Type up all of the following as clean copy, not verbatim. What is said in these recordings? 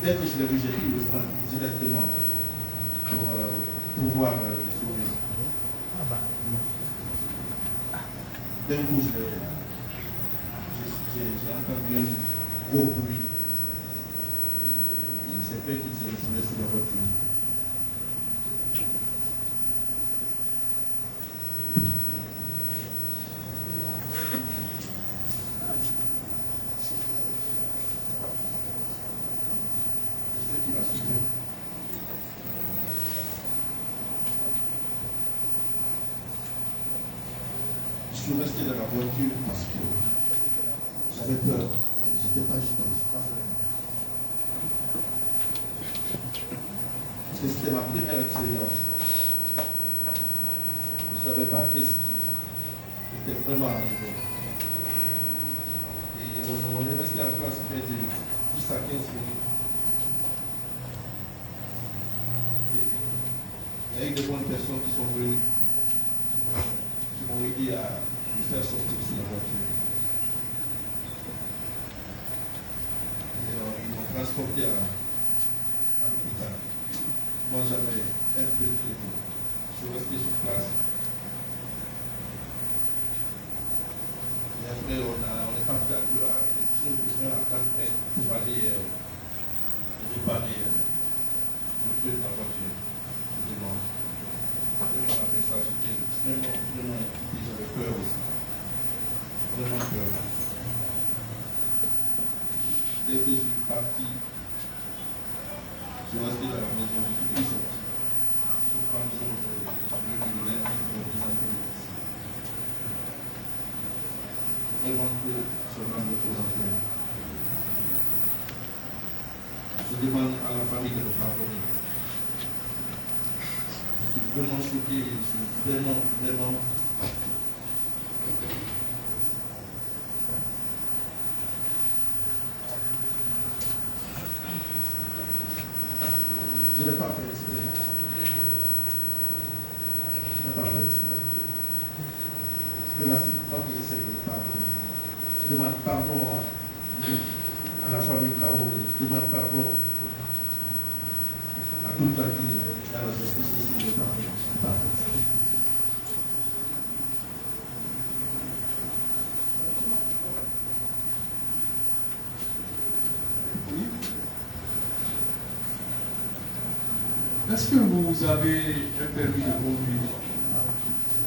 dès que je l'ai vu, j'ai pris le frein directement pour pouvoir le sauver. D'un coup, j'ai entendu un gros bruit. Il s'est fait qu'il s'est retrouvé sur la voiture. Je suis resté dans la voiture parce que j'avais peur. Je n'étais pas juste parce que c'était ma première expérience. Je ne savais pas qu'est-ce qui était vraiment arrivé. Et on est resté en place près de 10 à 15 minutes. Et il y a eu de bonnes personnes qui sont venues, qui m'ont aidé à me faire sortir sur la voiture. Et ils m'ont transporté à l'hôpital. Moi, j'avais un peu de temps. Je suis resté sur place. Et après, on est parti à quelque chose de à 4 mètres pour aller réparer le feu de la voiture. Vraiment, après ça, j'étais vraiment inquiété, j'avais peur aussi. Vraiment peur. Dès que je suis parti, je suis resté dans la maison, je suis plus sorti. Je suis venu le lundi pour dire vraiment que seulement de temps en temps. Je demande à la famille de me pardonner. Je suis vraiment choqué, je suis vraiment. Je n'ai pas fait exprès. Je n'ai pas fait exprès. Que la famille essaie de me pardonner. Je demande pardon à la famille Kao. Je demande pardon à toute la vie et à la justice aussi de pardon. Je n'ai pas fait exprès. Oui. Est-ce que vous avez un permis de conduire?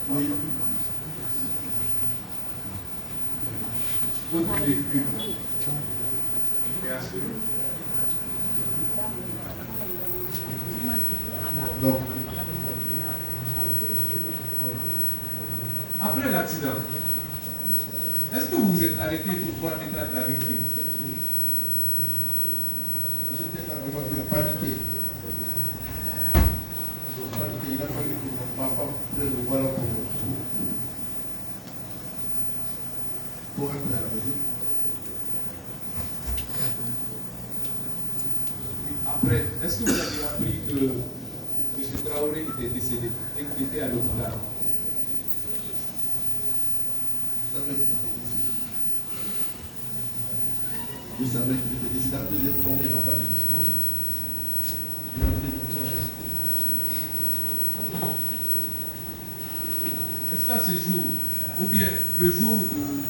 Oui. Votre véhicule est assuré? Donc, après l'accident, est-ce que vous vous êtes arrêté pour voir l'état de la victime? j'étais dans la voiture paniqué. Il a fallu que ma femme prenne le volant pour rentrer à la maison. Après, est-ce que vous avez appris que M. Traoré était décédé et qu'il était à l'hôpital? Je savais qu'il était décédé. Après, j'ai informé ma famille. Est-ce qu'à ce jour, ou bien le jour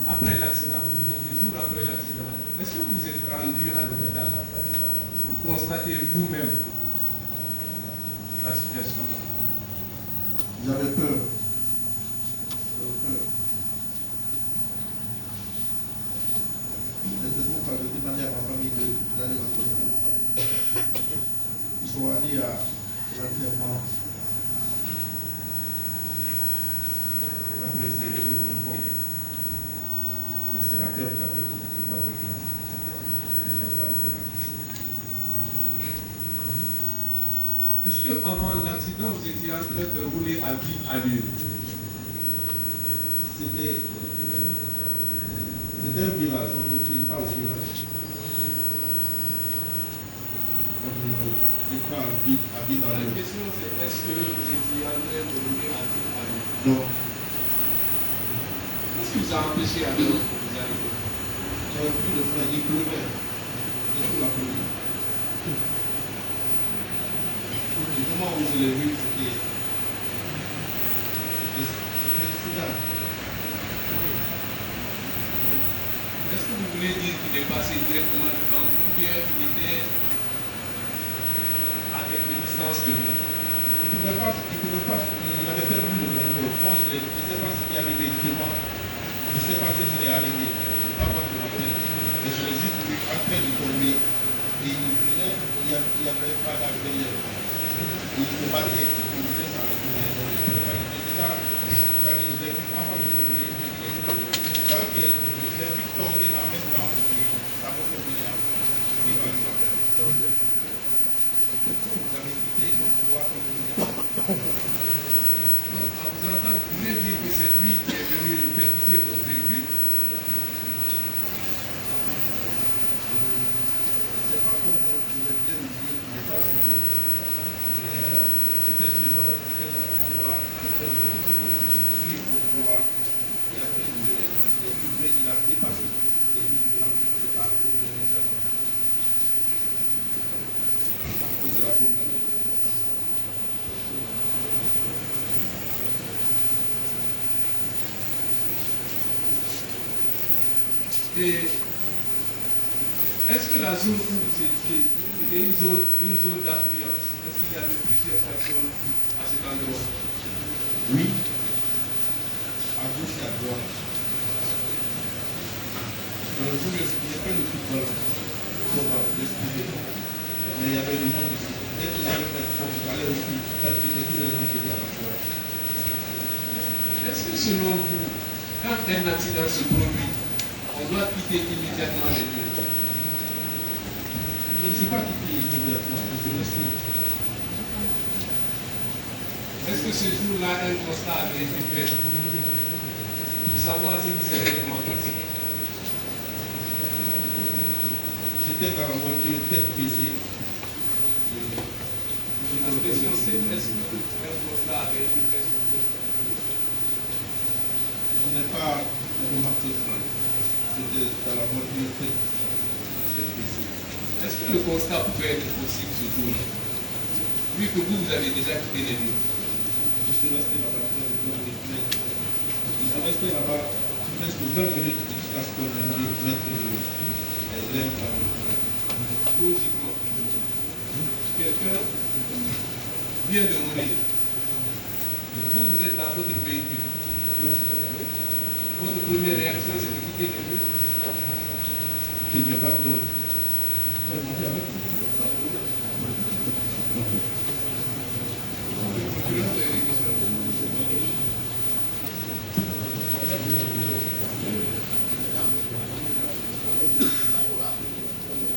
après l'accident, le jour après l'accident, est-ce que vous êtes rendu à l'hôpital pour constater vous-même la situation? J'avais peur. C'est pourquoi je demandais à ma famille d'aller dans le famille. Ils sont allés à l'enterrement. Après, c'est le sénateur qui a fait tout ce qui va avec moi. Est-ce qu'avant l'accident, vous étiez en train de rouler à vive allure? C'était un village, on ne filme pas au village. On ne filme pas à vive La allure. question c'est est-ce que vous étiez en train de rouler à vive allure? Non. Qu'est-ce qui vous a empêché alors de vous arrêter? J'avais pris le frein, il pleuvait. Et sous la pluie. où je l'ai vu, c'était soudain. Est-ce que vous voulez dire qu'il est passé directement devant vous, ou bien il était à quelque distance de vous? Il avait perdu de mon France, je ne sais pas ce qui est arrivé devant. Je ne sais pas ce qui est arrivé. Pas moi qui m'appelle. Mais je l'ai juste vu en train de tomber. Et il venait, il n'y avait pas d'arbre derrière. Il se battait. Il voulait s'arrêter. Il était là. Je l'ai vu avant de tomber. Quand je l'ai vu tomber dans la même temps, ça m'a fait venir. Il va nous appeler. Vous avez quitté notre pouvoir. Donc, à vous entendre, vous voulez dire que c'est lui qui est venu percuter votre véhicule? C'est pas comme je l'ai bien dit, il n'est pas sauté. Mais c'était sur le pouvoir, en train de suivre le pouvoir. Et après, il a dépassé les lignes blanches qui se battent pour venir vers moi. Je pense que c'est la bonne manière. Et est-ce que la zone où vous étiez, c'était une zone d'affluence? Est-ce qu'il y avait plusieurs personnes à cet endroit? Oui, à gauche et à droite. Je vous expliquais pas le football pour l'expliquer. Mais il y avait du monde ici. Dès que j'allais faire fort, j'allais aussi percuter tous les gens qui étaient à la fois. Est-ce que selon vous, quand un accident se produit, on doit quitter immédiatement les lieux? Je ne suis pas quitté immédiatement, je l'explique. Est-ce que ce jour-là, un constat avait été fait pour savoir si c'est réellement passé? J'étais dans la voiture, tête baissée. La question c'est est-ce qu'un constat avait été fait sur vous? Je n'ai pas remarqué ça. J'étais dans la voiture, tête baissée. Est-ce que le constat pouvait être possible ce jour-là? Vu que vous avez déjà quitté les lieux. Je suis resté là-bas près de 20 minutes. Je suis resté là-bas presque 20 minutes jusqu'à ce qu'on ait mettre l'air dans le coin. Logiquement, quelqu'un vient de mourir. Vous êtes dans votre véhicule. Votre première réaction, c'est de quitter les lieux. Qu'il me pardonne.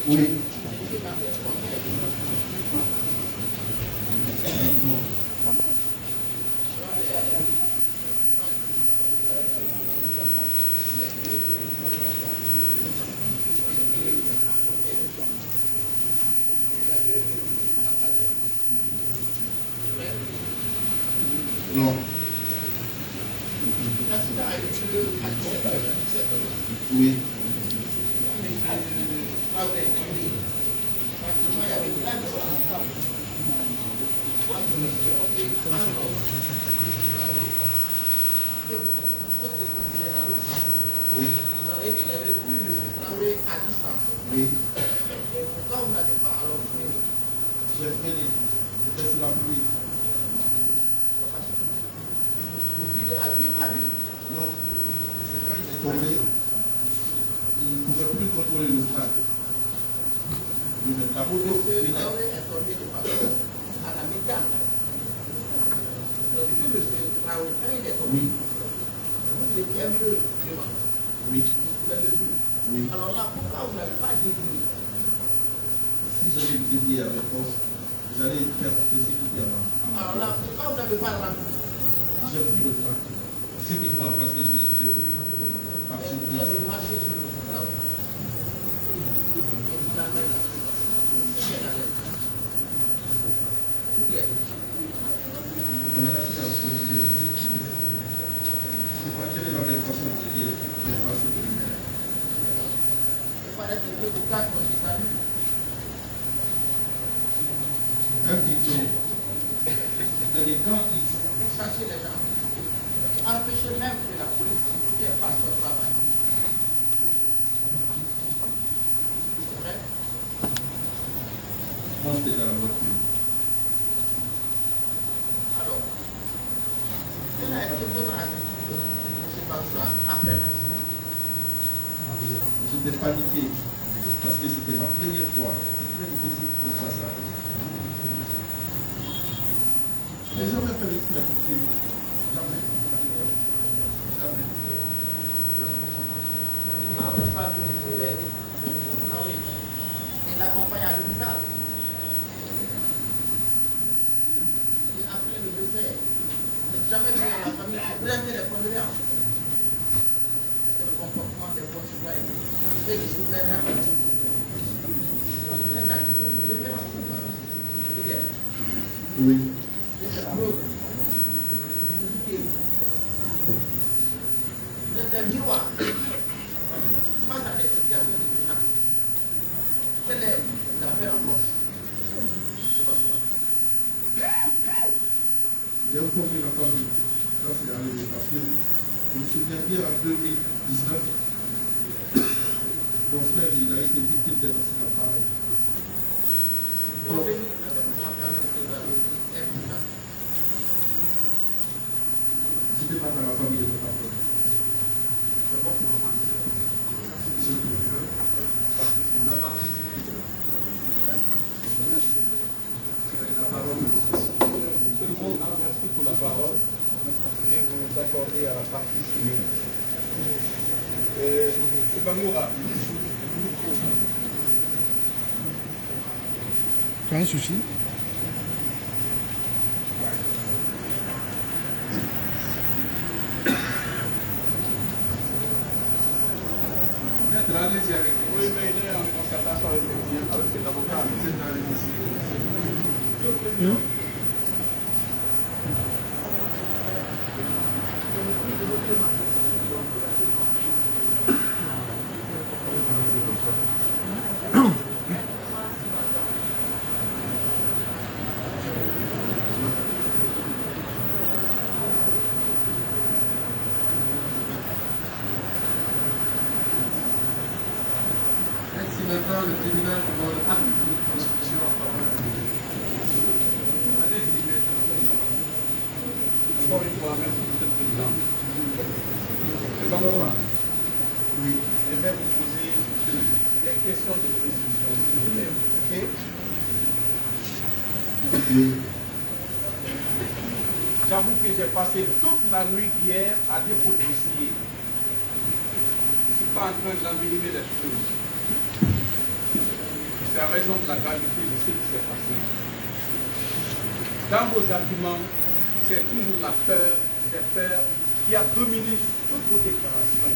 Oui. Non. Oui. Oui. Vous avez dit qu'il avait pu le Traoré à distance. Oui. Et pourquoi vous n'avez pas alors freiné? J'ai freiné. J'étais sous la pluie. Vous filez à lui, Non. C'est quand il est tombé, il ne pouvait plus contrôler le frein. La moto Monsieur finait. Traoré est tombé de façon à la mécanique. Donc, depuis monsieur Traoré, quand il est tombé, il était un peu devant. Oui. Vous l'avez vu. Oui. Alors là, pourquoi vous n'avez pas dévié? Si j'allais me dévier avec force, j'allais faire précipiter à ma Alors là, pourquoi vous n'avez pas rendu? J'ai pris le frein. Subitement, parce que je l'ai vu par Vous surprise. avez marché sur le Traoré. Et finalement, il a pris la fuite. Tout bien. On est resté en position. C'est pas quelle est la même façon de dire qu'elle fasse le primaire. Il fallait que vous gagnez votre salut. Un dicton Mais quand ils... Pour chercher les gens. Empêcher même que la police ne fasse son travail. C'est vrai? Moi, j'étais dans la voiture. Alors, quelle a été votre attitude, M. Bangoura, après l'accident? J'étais paniqué parce que c'était ma première fois. C'est très difficile pour ça, ça arrive. Je n'ai jamais fait l'expert pour suivre. Jamais. Jamais. Quand on parle de l'hôpital, ah oui, il l'accompagne à l'hôpital. Il a appelé le décès. Je n'ai jamais vu dans la famille qui plaindre les condoléances. C'est le comportement des bons citoyens. Et des citoyens. Oui. Vous êtes un miroir face à des situations de ce genre. Quelle est la paix en poche? J'ai informé la famille. Ça, c'est arrivé parce que je me souviens bien en 2019, mon frère, il a été victime d'un accident pareil. Pour venir avec moi, quand vous avez un bilan. Je demande à la famille de mon appel. C'est bon pour moi. C'est tout. La parole merci pour la parole et vous nous accordez à la partie civile. C'est Bangoura. Tu as un souci? Maître, allez-y avec lui. Oui, mais il est en concertation avec ses avocats. C'est dans les dossiers. Merci maintenant le tribunal pour le acte de constitution en faveur de Allez-y, maître. Encore une fois, merci, Monsieur le Président. C'est Bangoura. Oui. Je vais vous poser des questions de précision, s'il vous plaît. Ok? Oui. J'avoue que j'ai passé toute la nuit hier à dire votre dossier. Je ne suis pas en train d'envenimer les choses. C'est à raison de la gravité de ce qui s'est passé. Dans vos arguments, c'est toujours la peur, des peurs qui a dominé toutes vos déclarations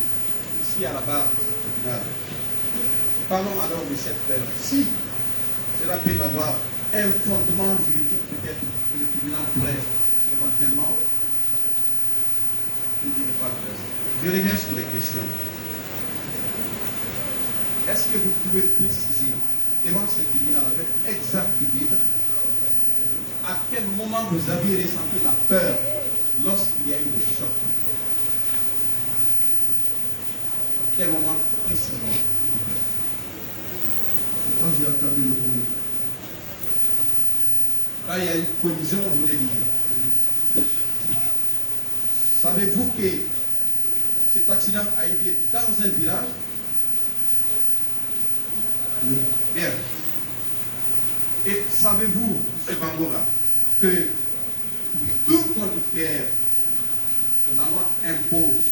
ici à la barre du tribunal. Parlons alors de cette peur. Si cela peut avoir un fondement juridique, peut-être que le tribunal pourrait éventuellement ne dire pas le reste. Je reviens sur les questions. Est-ce que vous pouvez préciser devant ce tribunal avec exactitude à quel moment vous aviez ressenti la peur lorsqu'il y a eu le choc? À quel moment précisément? Quand j'ai entendu le bruit. Quand il y a une collision, vous voulez dire. Savez-vous que cet accident a eu lieu dans un village? Oui. Bien. Et savez-vous, M. Bangoura, que tout conducteur, la loi impose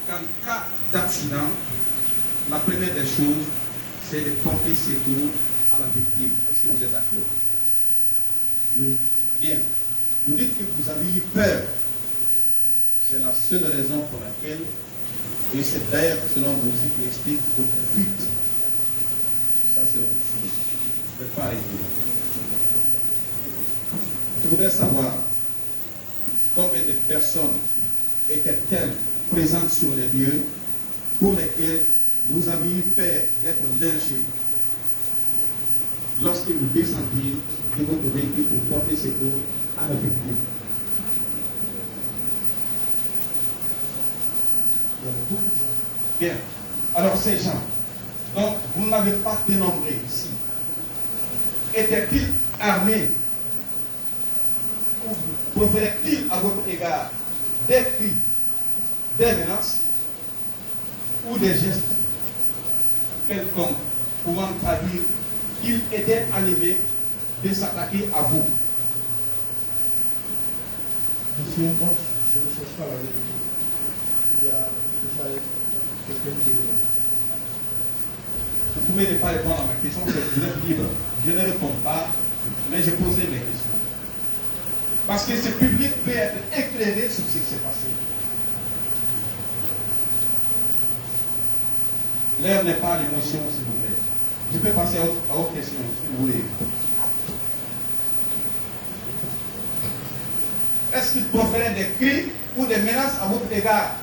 qu'en cas d'accident, la première des choses, c'est de porter secours à la victime. Est-ce que vous êtes d'accord? Oui. Bien. Vous dites que vous avez eu peur. C'est la seule raison pour laquelle, et c'est d'ailleurs selon vous qui explique votre fuite. Ça, c'est autre chose. Je ne peux pas arrêter. Je voudrais savoir combien de personnes étaient-elles présentes sur les lieux pour lesquels vous avez eu peur d'être lynché lorsque vous descendiez de votre véhicule pour porter secours à la victime. Il y a beaucoup de gens. Bien. Alors ces gens, donc vous n'avez pas dénombré ici. Étaient-ils armés ou proféraient-ils à votre égard des cris, des menaces ou des gestes quelconques pouvant traduire qu'ils étaient animés de s'attaquer à vous? Monsieur, moi, je ne cherche pas la vérité. Il y a déjà quelqu'un qui est là. Vous pouvez ne pas répondre à ma question, vous êtes libre. Je ne réponds pas, mais je posais mes questions. Parce que ce public peut être éclairé sur ce qui s'est passé. L'heure n'est pas l'émotion, s'il vous plaît. Je peux passer à autre question, si vous voulez. Est-ce qu'il proférait des cris ou des menaces à votre égard?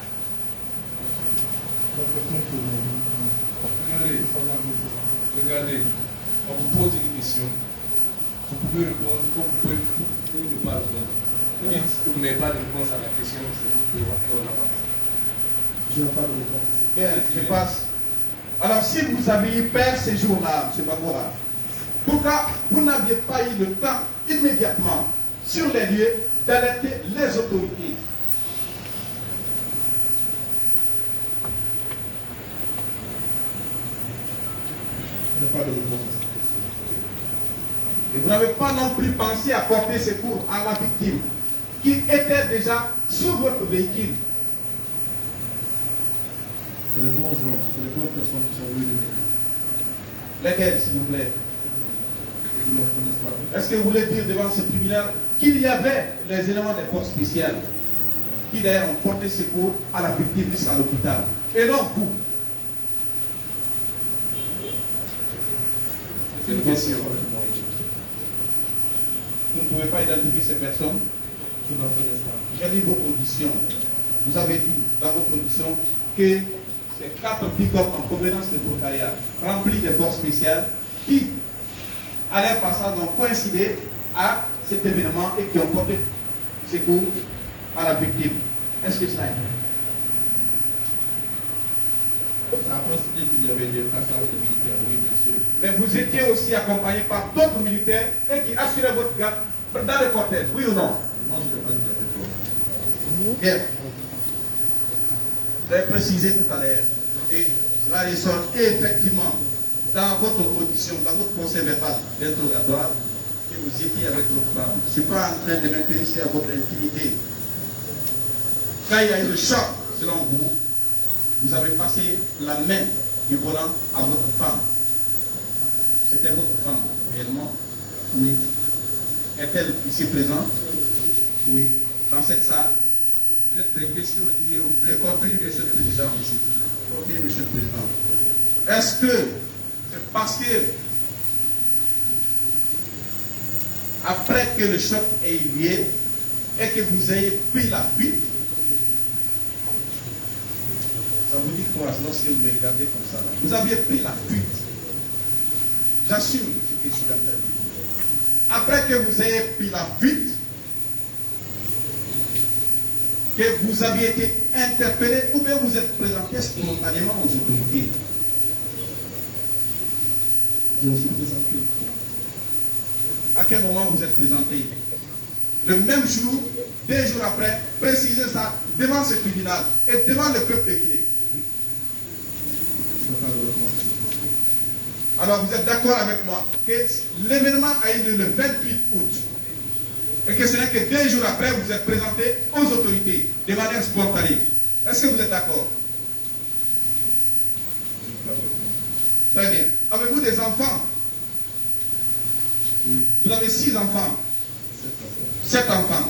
Regardez, on vous pose une question, vous pouvez répondre comme vous pouvez ne pas répondre. Dites que vous n'avez pas de réponse à la question, c'est vous qui et on avance. Je n'ai pas de réponse. Bien, je passe. Alors, si vous aviez peur ces jours-là, M. Bangura, pourquoi vous n'aviez pas eu le temps immédiatement sur les lieux d'alerter les autorités? Je n'ai pas de réponse à cette question. Et vous n'avez pas non plus pensé à porter secours à la victime qui était déjà sur votre véhicule. C'est les bons gens, c'est les bonnes personnes qui sont venues. Lesquels, s'il vous plaît? Je ne les connais pas. Est-ce que vous voulez dire devant ce tribunal qu'il y avait les éléments des forces spéciales qui d'ailleurs ont porté secours à la victime jusqu'à l'hôpital? Et non vous. C'est une question. Vous ne pouvez pas identifier ces personnes. Je n'en connais pas. J'ai lu vos conditions. Vous avez dit dans vos conditions que ces 4 pick-up en provenance de Bourgaïa, remplis de forces spéciales, qui, à leur passage, ont coïncidé à cet événement et qui ont porté secours à la victime. Est-ce que ça est? Ça a coïncidé qu'il y avait des passages de militaires, oui, bien sûr. Mais vous étiez aussi accompagné par d'autres militaires et qui assuraient votre garde dans le cortège, oui ou non? Moi, je ne l'ai pas dit à cette Bien. Vous avez précisé tout à l'heure. Et cela ressort effectivement dans votre audition, dans votre procès verbal d'interrogatoire, que vous étiez avec votre femme. Je ne suis pas en train de m'intéresser à votre intimité. Quand il y a eu le choc, selon vous, vous avez passé la main du volant à votre femme. C'était votre femme, réellement? Oui. Est-elle ici présente? Oui. Dans cette salle? Des questions liées au Je fait. continue, Monsieur le Président. Continue, Monsieur le Président. Est-ce que c'est parce que après que le choc ait eu lieu et que vous ayez pris la fuite, ça vous dit quoi lorsque vous me regardez comme ça? Vous aviez pris la fuite. J'assume ce que je suis en train de dire. Après que vous ayez pris la fuite, que vous aviez été interpellé ou bien vous êtes présenté spontanément aux autorités? Je me suis présenté. À quel moment vous êtes présenté? Le même jour, 2 jours après, précisez ça devant ce tribunal et devant le peuple de Guinée. Je n'ai pas de réponse à cette question. Alors vous êtes d'accord avec moi que l'événement a eu lieu le 28 août et que ce n'est que 2 jours après vous êtes présenté aux autorités de manière spontanée. Est-ce que vous êtes d'accord? Je n'ai pas de réponse. Très bien. Avez-vous des enfants? Oui, Vous avez 6 enfants, cette personne. 7 enfants.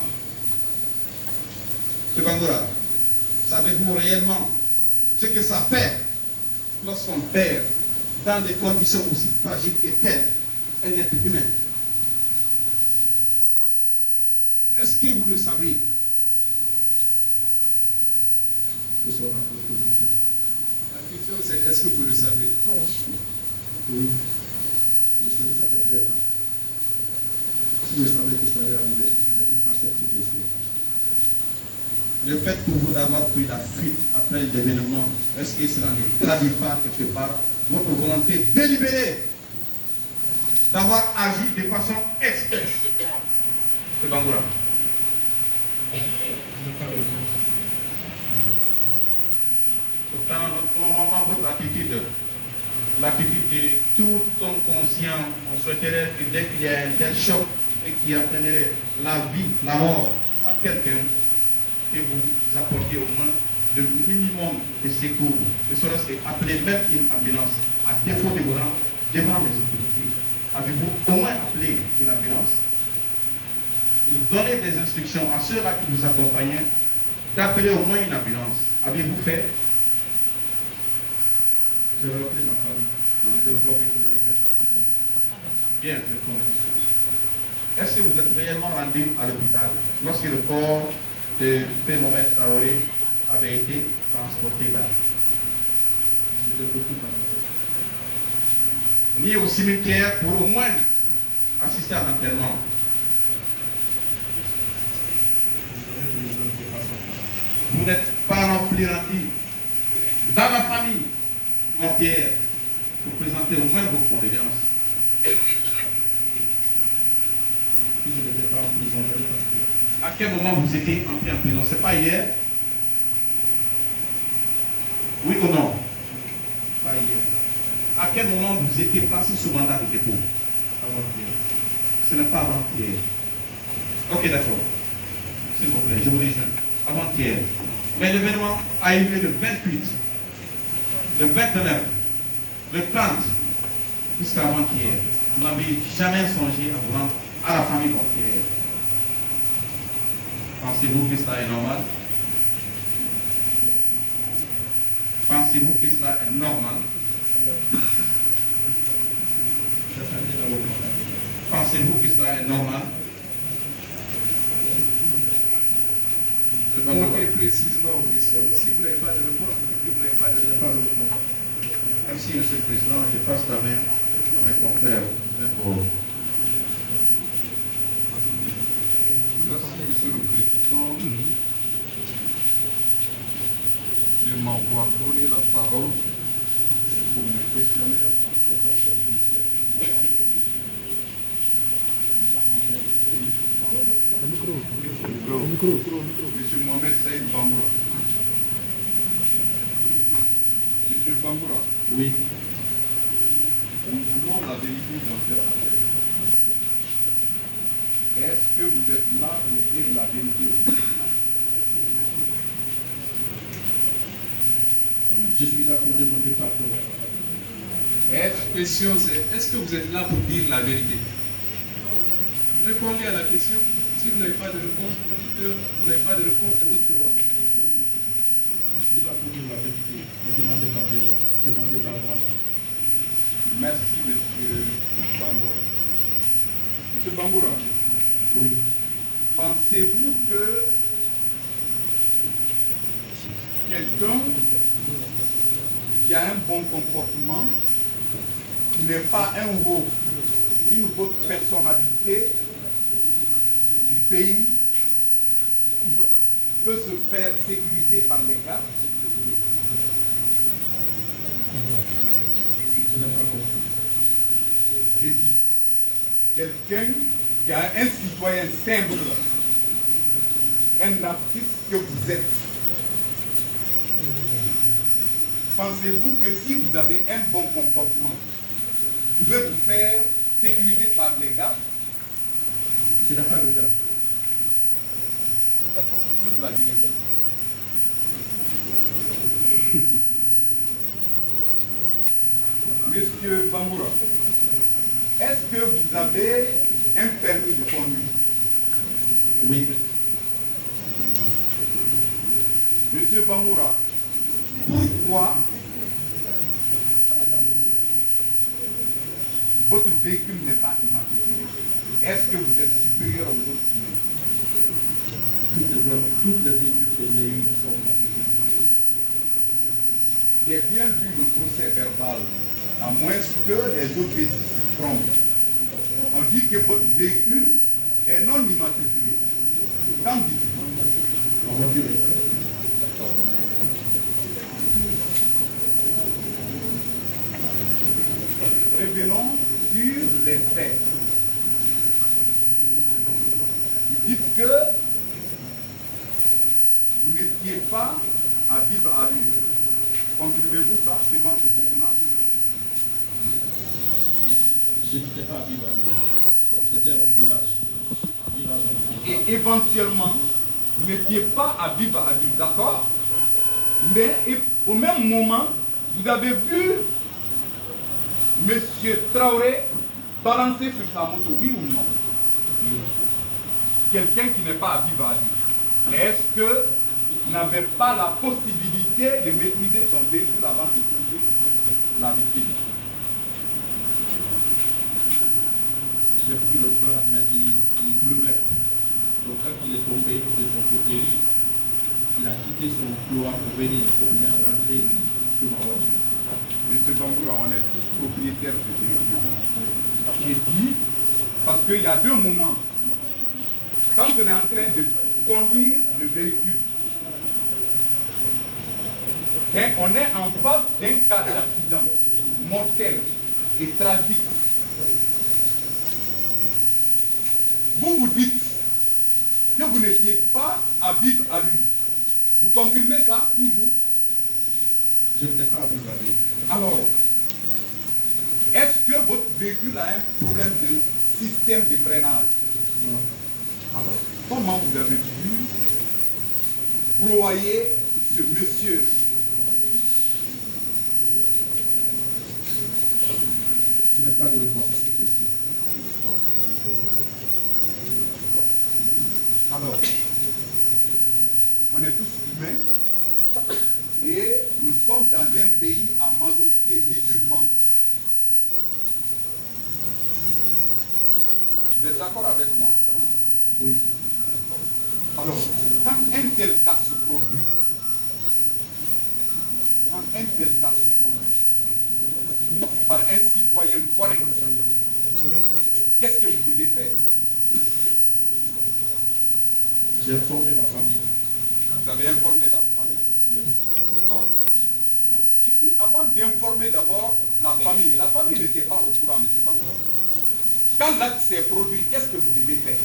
M. Bangura, savez-vous réellement ce que ça fait lorsqu'on perd dans des conditions aussi tragiques que telles un être humain? Est-ce que vous le savez? Je serai en plus présenté. La question c'est est-ce que vous le savez? Oui. Je sais que ça fait très mal. Si je savais que ça allait arriver, je ne vais pas sortir de choses. le fait pour vous d'avoir pris la fuite après l'événement, est-ce que cela ne traduit pas quelque part votre volonté délibérée d'avoir agi de façon expresse? C'est Bangoura. Pourtant, normalement, votre attitude, l'attitude de tout homme conscient, on souhaiterait que dès qu'il y a un tel choc et qui entraînerait la vie, la mort à quelqu'un, que vous apportiez au moins le minimum de secours, ne serait-ce qu'appeler même une ambulance, à défaut de vous rendre devant les autorités. Avez-vous au moins appelé une ambulance? Vous donnez des instructions à ceux-là qui vous accompagnaient d'appeler au moins une ambulance. Avez-vous fait? Je vais appeler ma famille. Bien, est-ce que vous êtes réellement rendu à l'hôpital lorsque le corps de P. Mohamed Traoré avait été transporté là? Ni au cimetière pour au moins assister à l'enterrement. Vous n'êtes pas non plus rendu dans la famille entière pour présenter au moins vos condoléances. Si je n'étais pas en prison, à quel moment vous étiez entré en prison? C'est pas hier? Oui ou non? Pas hier. À quel moment vous étiez placé sous mandat de dépôt? Avant-hier. Ce n'est pas avant-hier. Ok, d'accord. S'il vous plaît, je vous rejoins. Avant-hier. Mais l'événement a eu lieu le 28, le 29, le 30, jusqu'à avant-hier. Vous n'avez jamais songé à vous rendre à la famille entière. Pensez-vous que cela est normal? Pensez-vous que cela est normal? Pensez-vous que cela est normal? Répondez précisément aux questions. Si vous n'avez pas de réponse, vous n'avez pas de réponse. Merci, Monsieur le Président. Je passe la main à mes confrères. Merci, Monsieur le Président, de m'avoir donné la parole pour me questionner. Monsieur Mohamed Saïd Bangoura. Monsieur Bangoura. Oui. Nous voulons la vérité dans cette affaire. Est-ce que vous êtes là pour dire la vérité au tribunal? Je suis là pour demander pardon. La question c'est, est-ce que vous êtes là pour dire la vérité? Répondez à la question. Si vous n'avez pas de réponse, vous n'avez pas de réponse, c'est votre droit. Je suis là pour dire la vérité. Demandez pardon. Demandez pardon. Merci, Monsieur Bangoura. Monsieur Bangoura, Oui. pensez-vous que quelqu'un qui a un bon comportement, qui n'est pas une autre personnalité du pays, peut se faire sécuriser par les gardes? Je n'ai pas compris. J'ai dit, quelqu'un qui a un citoyen simple, un artiste que vous êtes, pensez-vous que si vous avez un bon comportement, vous pouvez vous faire sécuriser par les gars? Je n'ai pas de gars. D'accord. Toute la Guinée. Monsieur Bangoura, est-ce que vous avez un permis de conduire? Oui. Monsieur Bangoura, pourquoi votre véhicule n'est pas immatriculé? Est-ce que vous êtes supérieur aux autres humains? Toutes les véhicules que j'ai eues sont J'ai bien lu le procès verbal, à moins que les OPC se trompent. On dit que votre véhicule est non immatriculé. Qu'en dites-vous? en voiture. Revenons sur les faits. Vous dites que vous n'étiez pas à vivre à lui. Confirmez-vous ça devant ce tribunal? Je n'étais pas à vivre à lui. C'était un village. Et éventuellement, vous n'étiez pas à vivre à lui, d'accord? Mais au même moment, vous avez vu M. Traoré balancer sur sa moto, oui ou non? Oui. Quelqu'un qui n'est pas à vivre à lui. Mais est-ce que vous n'avez pas la possibilité de maîtriser son véhicule avant de toucher la victime? J'ai pris le train, mais il pleuvait. Donc quand il est tombé de son côté, il a quitté son couloir pour venir rentrer sur ma voiture. M. Bangoura, on est tous propriétaires de véhicules. J'ai dit, parce qu'il y a deux moments. Quand on est en train de conduire le véhicule, on est en face d'un cas d'accident mortel et tragique. Vous dites que vous n'étiez pas à vivre à lui. Vous confirmez ça toujours? Je n'étais pas à vivre à lui. Alors, est-ce que votre véhicule a un problème de système de freinage? Non. Alors, comment vous avez pu broyer ce monsieur? Je n'ai pas de réponse à cette question. Alors, on est tous humains et nous sommes dans un pays à majorité musulmane. Vous êtes d'accord avec moi? Oui. Alors, quand un tel cas se produit, par un citoyen correct, qu'est-ce que vous devez faire? J'ai informé ma famille. Vous avez informé la famille. Non? Non. J'ai dit avant d'informer d'abord la famille n'était pas au courant, M. Bangoura. Quand l'acte s'est produit, qu'est-ce que vous devez faire?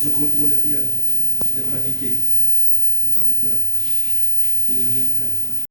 Je ne contrôlais rien. J'étais paniqué. J'avais peur.